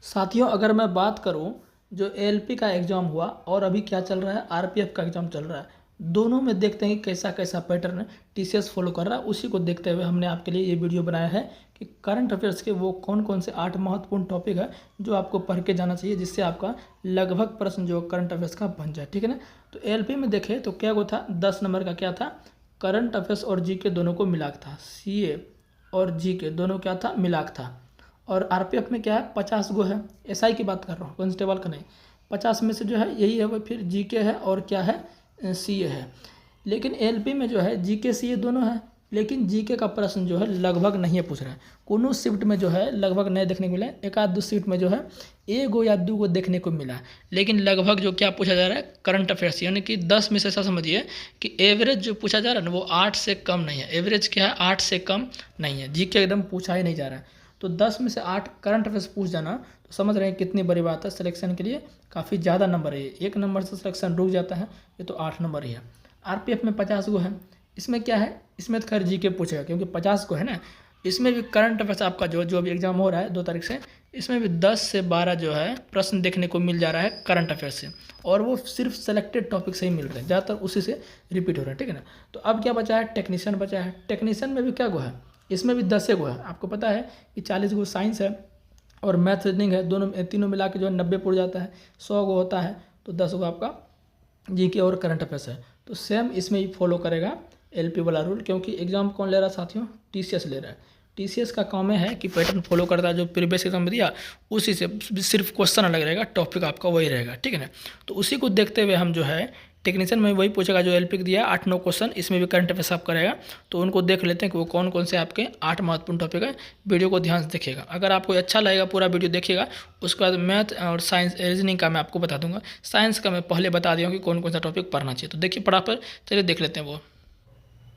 साथियों, अगर मैं बात करूं जो एएलपी का एग्ज़ाम हुआ और अभी क्या चल रहा है, आरपीएफ का एग्ज़ाम चल रहा है, दोनों में देखते हैं कि कैसा कैसा पैटर्न टीसीएस फॉलो कर रहा है। उसी को देखते हुए हमने आपके लिए ये वीडियो बनाया है कि करंट अफेयर्स के वो कौन कौन से 8 महत्वपूर्ण टॉपिक है जो आपको पढ़ के जाना चाहिए, जिससे आपका लगभग प्रश्न जो करंट अफेयर्स का बन जाए। ठीक है ना। तो एएलपी में देखें तो क्या वो था, 10 नंबर का क्या था, करंट अफेयर्स और जीके दोनों को मिलाक था। सीए और जीके दोनों क्या था, मिलाक था। और आरपीएफ में क्या है, 50 गो है। एसआई की बात कर रहा हूँ, कांस्टेबल का नहीं। 50 में से जो है यही है वो, फिर जीके है और क्या है, सीए है। लेकिन एएलपी में जो है जीके सीए दोनों है, लेकिन जीके का प्रश्न जो है लगभग नहीं है पूछ रहा है। कोनो शिफ्ट में जो है लगभग नहीं देखने को मिला है, एक आध दो शिफ्ट में जो है एगो या दो गो देखने को मिला है। लेकिन लगभग जो क्या पूछा जा रहा है, करंट अफेयर्स, यानी कि 10 में से ऐसा समझिए कि एवरेज जो पूछा जा रहा है ना वो 8 से कम नहीं है। एवरेज क्या है, 8 से कम नहीं है। जीके एकदम पूछा ही नहीं जा रहा है। तो 10 में से 8 करंट अफेयर्स पूछ जाना, तो समझ रहे हैं कितनी बड़ी बात है। सिलेक्शन के लिए काफ़ी ज़्यादा नंबर है। एक नंबर से सिलेक्शन रुक जाता है, ये तो 8 नंबर ही है। आरपीएफ में 50 गो है। इसमें क्या है, इसमें तो खैर जीके पूछेगा क्योंकि 50 को है ना। इसमें भी करंट अफेयर्स आपका जो अभी एग्जाम हो रहा है 2 तारीख से, इसमें भी 10 से 12 जो है प्रश्न देखने को मिल जा रहा है करंट अफेयर्स से, और वो सिर्फ सेलेक्टेड टॉपिक से ही मिल रहे हैं, ज़्यादातर उसी से रिपीट हो रहा है। ठीक है ना। तो अब क्या बचा है, टेक्नीशियन बचा है। टेक्नीशियन में भी क्या गो है, इसमें भी 10 गो है। आपको पता है कि 40 गो साइंस है और मैथ रीजनिंग है, दोनों तीनों मिला के जो है 90 पुर जाता है। 100 गो होता है, तो 10 गो आपका जीके और करंट अफेयर्स है। तो सेम इसमें ही फॉलो करेगा एलपी वाला रूल, क्योंकि एग्जाम कौन ले रहा है साथियों, टीसीएस ले रहा है। टीसीएस का काम है कि पैटर्न फॉलो करता है जो प्रीवियस एग्जाम में दिया, उसी से सिर्फ क्वेश्चन अलग रहेगा, टॉपिक आपका वही रहेगा। ठीक है ना। तो उसी को देखते हुए हम जो है टेक्नीशियन में वही पूछेगा जो एलपी का दिया 8-9 क्वेश्चन, इसमें भी करंट अफेयर्स आप करेगा। तो उनको देख लेते हैं कि वो कौन कौन से आपके 8 महत्वपूर्ण टॉपिक है। वीडियो को ध्यान से देखिएगा, अगर आपको अच्छा लगेगा पूरा वीडियो देखिएगा। उसके बाद मैथ और साइंस रीजनिंग का मैं आपको बता दूंगा। साइंस का मैं पहले बता दिया हूँ कि कौन कौन सा टॉपिक पढ़ना चाहिए। तो देखिए फटाफट, चलिए देख लेते हैं वो।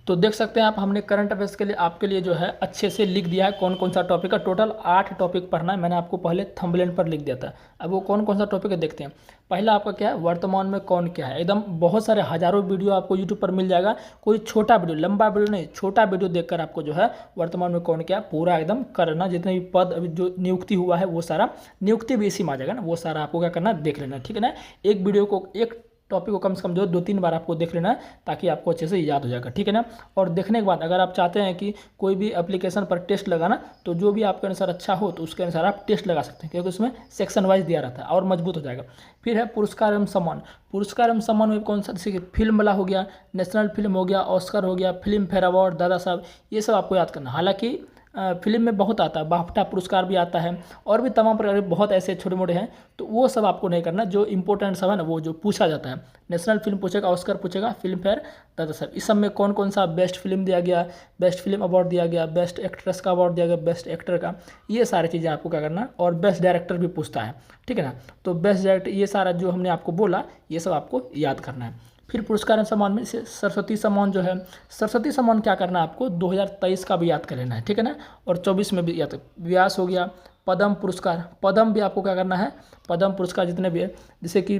तो देख सकते हैं आप, हमने करंट अफेयर्स के लिए आपके लिए जो है अच्छे से लिख दिया है कौन कौन सा टॉपिक है। टोटल 8 टॉपिक पढ़ना है, मैंने आपको पहले थंबनेल पर लिख दिया था। अब वो कौन कौन सा टॉपिक है देखते हैं। पहला आपका क्या है, वर्तमान में कौन क्या है। एकदम बहुत सारे हजारों वीडियो आपको यूट्यूब पर मिल जाएगा। कोई छोटा वीडियो, लंबा वीडियो नहीं, छोटा वीडियो देखकर आपको जो है वर्तमान में कौन क्या पूरा एकदम करना। जितने भी पद अभी जो नियुक्ति हुआ है वो सारा, नियुक्ति भी इसी में आ जाएगा ना, वो सारा आपको क्या करना, देख लेना। ठीक है ना। एक वीडियो को, एक टॉपिक को कम से कम जो 2-3 बार आपको देख लेना है, ताकि आपको अच्छे से याद हो जाएगा। ठीक है ना। और देखने के बाद अगर आप चाहते हैं कि कोई भी एप्लीकेशन पर टेस्ट लगाना, तो जो भी आपके अनुसार अच्छा हो तो उसके अनुसार आप टेस्ट लगा सकते हैं, क्योंकि उसमें सेक्शन वाइज दिया रहता है और मजबूत हो जाएगा। फिर है पुरस्कार एवं सम्मान। पुरस्कार एवं सम्मान में कौन सा, जैसे कि फिल्म वाला हो गया, नेशनल फिल्म हो गया, ऑस्कर हो गया, film fair award, Dada Saheb, ये सब आपको याद करना। हालांकि फिल्म में बहुत आता है, बाफ्टा पुरस्कार भी आता है, और भी तमाम प्रकार के बहुत ऐसे छोटे मोटे हैं, तो वो सब आपको नहीं करना। जो इंपॉर्टेंट सब है ना, वो जो पूछा जाता है, नेशनल फिल्म पूछेगा, ऑस्कर पूछेगा, फिल्म फेयर, दादा साहब, इस सब में कौन कौन सा बेस्ट फिल्म दिया गया, बेस्ट फिल्म अवार्ड दिया गया, बेस्ट एक्ट्रेस का अवार्ड दिया गया, बेस्ट एक्टर का, ये सारी चीज़ें आपको क्या करना। और बेस्ट डायरेक्टर भी पूछता है। ठीक है ना। तो बेस्ट डायरेक्टर, ये सारा जो हमने आपको बोला, ये सब आपको याद करना है। फिर पुरस्कार एवं सम्मान में से सरस्वती सम्मान जो है, सरस्वती सम्मान क्या करना है आपको, 2023 का भी याद कर लेना है। ठीक है ना। और 24 में भी याद। व्यास हो गया, पद्म पुरस्कार, पद्म भी आपको क्या करना है, पद्म पुरस्कार जितने भी है, जैसे कि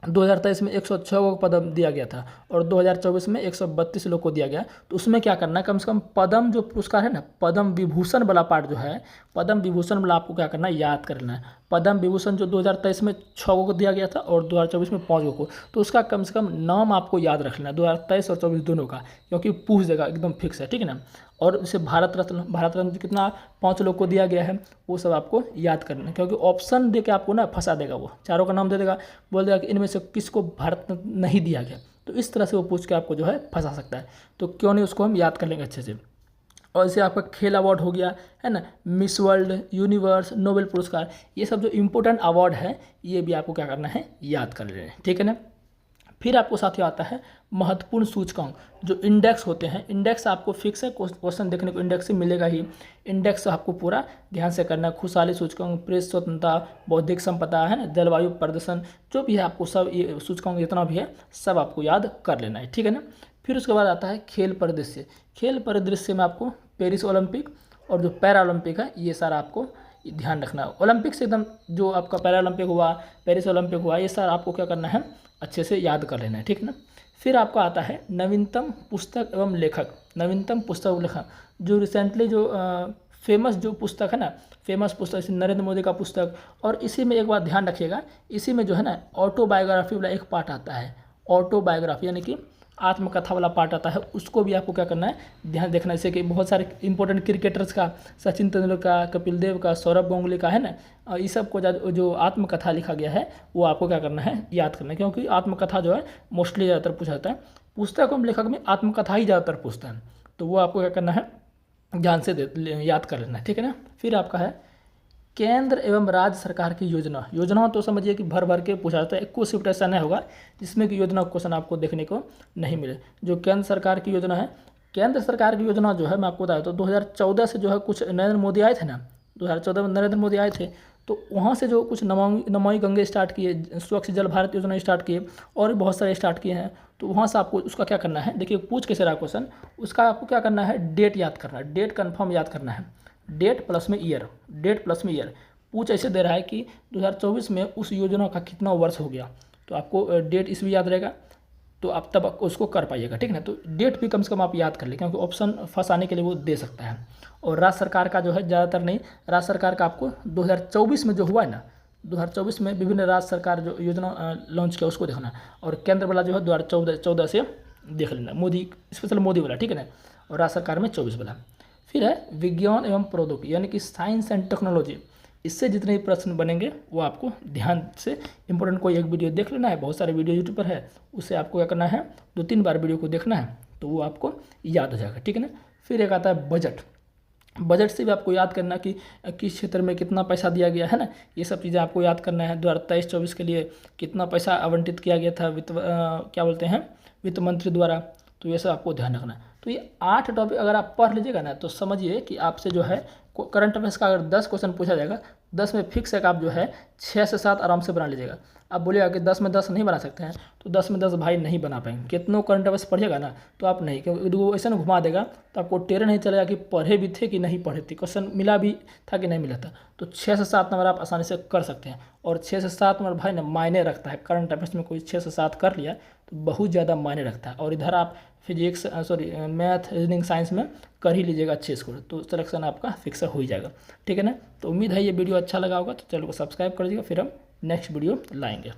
2023 में 106 को पद्म दिया गया था और 2024 में 132 लोग को दिया गया। तो उसमें क्या करना है, कम से कम पद्म जो पुरस्कार है ना, पद्म विभूषण वाला पार्ट जो है, पद्म विभूषण वाला आपको क्या करना है, याद कर लेना है। पद्म विभूषण जो 2023 में 6 को दिया गया था और 2024 में 5 को, तो उसका कम से कम नाम आपको याद रख लेना, 2023 और 24 दोनों का, क्योंकि पूछ देगा, एकदम फिक्स है। ठीक है ना। और जैसे भारत रत्न, भारत रत्न कितना 5 लोग को दिया गया है, वो सब आपको याद करना है, क्योंकि ऑप्शन दे के आपको ना फंसा देगा। वो चारों का नाम दे देगा, बोल देगा कि इनमें से किसको भारत रत्न नहीं दिया गया, तो इस तरह से वो पूछ के आपको जो है फंसा सकता है। तो क्यों नहीं, उसको हम याद कर लेंगे अच्छे से। और जैसे आपका खेल अवार्ड हो गया है ना, मिस वर्ल्ड, यूनिवर्स, नोबेल पुरस्कार, ये सब जो इम्पोर्टेंट अवार्ड है, ये भी आपको क्या करना है, याद कर लेना है। ठीक है ना। फिर आपको साथियों आता है महत्वपूर्ण सूचकांक, जो इंडेक्स होते हैं। इंडेक्स आपको फिक्स है, क्वेश्चन देखने को इंडेक्स से मिलेगा ही। इंडेक्स आपको पूरा ध्यान से करना है। खुशहाली सूचकांक, प्रेस स्वतंत्रता, बौद्धिक संपदा है ना, जलवायु प्रदर्शन, जो भी है आपको सब ये सूचकांक जितना भी है सब आपको याद कर लेना है। ठीक है ना। फिर उसके बाद आता है खेल परिदृश्य। खेल परिदृश्य में आपको पेरिस ओलंपिक और जो पैरा ओलंपिक है, ये सारा आपको ध्यान रखना है। ओलंपिक से एकदम जो आपका पैरा ओलंपिक हुआ, पेरिस ओलंपिक हुआ, ये सारा आपको क्या करना है, अच्छे से याद कर लेना है। ठीक है ना। फिर आपका आता है नवीनतम पुस्तक एवं लेखक। नवीनतम पुस्तक लेखक, जो रिसेंटली जो फेमस जो पुस्तक है ना, फेमस पुस्तक जैसे नरेंद्र मोदी का पुस्तक। और इसी में एक बात ध्यान रखिएगा, इसी में जो है ना ऑटोबायोग्राफी वाला एक पार्ट आता है, ऑटोबायोग्राफी यानी कि आत्मकथा वाला पार्ट आता है, उसको भी आपको क्या करना है, ध्यान देखना है। जैसे कि बहुत सारे इंपॉर्टेंट क्रिकेटर्स का, सचिन तेंदुलकर का, कपिल देव का, सौरभ गांगुली का है ना, और इस सब को जो आत्मकथा लिखा गया है वो आपको क्या करना है, याद करना है। क्योंकि आत्मकथा जो है मोस्टली ज़्यादातर पूछा जाता है, पुस्तकों में लेखक में आत्मकथा ही ज़्यादातर पूछता है, तो वो आपको क्या करना है, ध्यान से याद कर लेना है, ठीक है ना। फिर आपका है केंद्र एवं राज्य सरकार की योजना तो समझिए कि भर भर के पूछा जाता है, एक को शिफ्ट ऐसा नहीं होगा जिसमें कि योजना क्वेश्चन आपको देखने को नहीं मिले। जो केंद्र सरकार की योजना है, केंद्र सरकार की योजना जो है मैं आपको बताया तो 2014 से जो है कुछ नरेंद्र मोदी आए थे ना, 2014 में नरेंद्र मोदी आए थे, तो वहाँ से जो कुछ नमामि गंगे स्टार्ट किए, स्वच्छ जल भारत योजना स्टार्ट किए, और भी बहुत सारे स्टार्ट किए हैं। तो वहाँ से आपको उसका क्या करना है, देखिए पूछ कैसे रहा क्वेश्चन, उसका आपको क्या करना है, डेट याद करना है, डेट कन्फर्म याद करना है, डेट प्लस में ईयर, डेट प्लस में ईयर। पूछ ऐसे दे रहा है कि 2024 में उस योजना का कितना वर्ष हो गया, तो आपको डेट इस भी याद रहेगा, तो आप तब उसको कर पाइएगा, ठीक है ना। तो डेट भी कम से कम आप याद कर लें, क्योंकि ऑप्शन फंस आने के लिए वो दे सकता है। और राज्य सरकार का जो है ज़्यादातर नहीं, राज्य सरकार का आपको 2024 में जो हुआ है ना, 2024 में विभिन्न राज्य सरकार जो योजना लॉन्च किया उसको देखना है, और केंद्र वाला जो है 2014 से देख लेना, मोदी स्पेशल मोदी वाला, ठीक है ना, और राज्य सरकार में 24 वाला। फिर है विज्ञान एवं प्रौद्योगिकी यानी कि साइंस एंड टेक्नोलॉजी, इससे जितने भी प्रश्न बनेंगे वो आपको ध्यान से इंपॉर्टेंट कोई एक वीडियो देख लेना है, बहुत सारे वीडियो यूट्यूब पर है, उससे आपको क्या करना है, 2-3 बार वीडियो को देखना है, तो वो आपको याद हो जाएगा, ठीक है ना। फिर एक आता है बजट, बजट से भी आपको याद करना कि किस क्षेत्र में कितना पैसा दिया गया है ना, ये सब चीज़ें आपको याद करना है। 2023-24 के लिए कितना पैसा आवंटित किया गया था क्या बोलते हैं, वित्त मंत्री द्वारा, तो ये सब आपको ध्यान रखना है। तो ये 8 टॉपिक अगर आप पढ़ लीजिएगा ना, तो समझिए कि आपसे जो है करंट अफेयर्स का अगर 10 क्वेश्चन पूछा जाएगा, 10 में फिक्स है कि आप जो है 6 से 7 आराम से बना लीजिएगा। आप बोलिएगा कि 10 में 10 नहीं बना सकते हैं, तो 10 में 10 भाई नहीं बना पाएंगे, कितनों करंट अफेयर्स पढ़िएगा ना तो आप नहीं, क्योंकि वो ऐसा घुमा देगा तो आपको टेढ़े नहीं चलेगा कि पढ़े भी थे कि नहीं पढ़े थे, क्वेश्चन मिला भी था कि नहीं मिला था। तो 6 से 7 नंबर आप आसानी से कर सकते हैं, और 6 से 7 नंबर भाई ना मायने रखता है, करंट अफेयर्स में कोई 6 से 7 कर लिया तो बहुत ज़्यादा मायने रखता है। और इधर आप फिजिक्स मैथ रीजनिंग साइंस में कर ही लीजिएगा अच्छे स्कोर, तो सिलेक्शन आपका फिक्स हो ही जाएगा, ठीक है ना। तो उम्मीद है ये वीडियो अच्छा लगा होगा, तो चैनल को सब्सक्राइब कर दीजिएगा, फिर हम नेक्स्ट वीडियो लाएंगे।